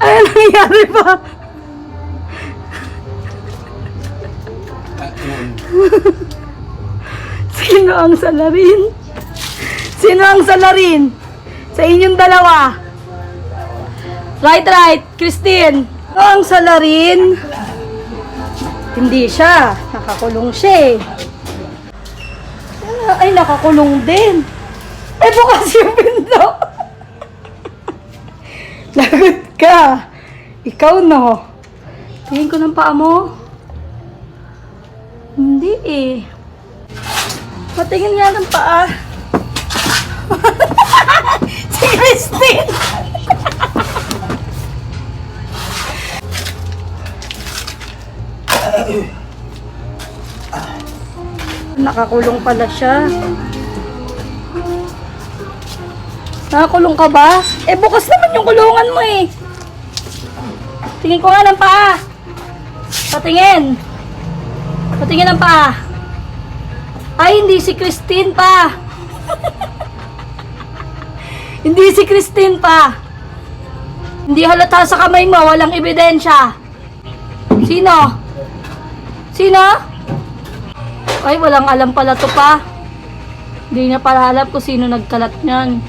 Ano nangyari pa? Sino ang salarin? Sino ang salarin? Sa inyong dalawa. Right, Christine. Sino ang salarin? Hindi siya. Nakakulong siya eh. Ay, nakakulong din. Eh, bukas yung pinto. Lagot ka. Ikaw, no? Tingin ko ng paa mo. Hindi eh. Patingin nga ng paa. Si Christine! Nakakulong pala siya. Nakakulong ka ba? Eh, bukas naman yung kulungan mo eh. Tingin ko nga ng paa. Patingin. Patingin ng paa. Ay, hindi si Christine pa. Hindi si Christine pa. Hindi halata sa kamay mo, walang ebidensya. Sino? Sino? Ay, walang alam pala to pa. Hindi niya pala alam kung sino nagkalat niyan.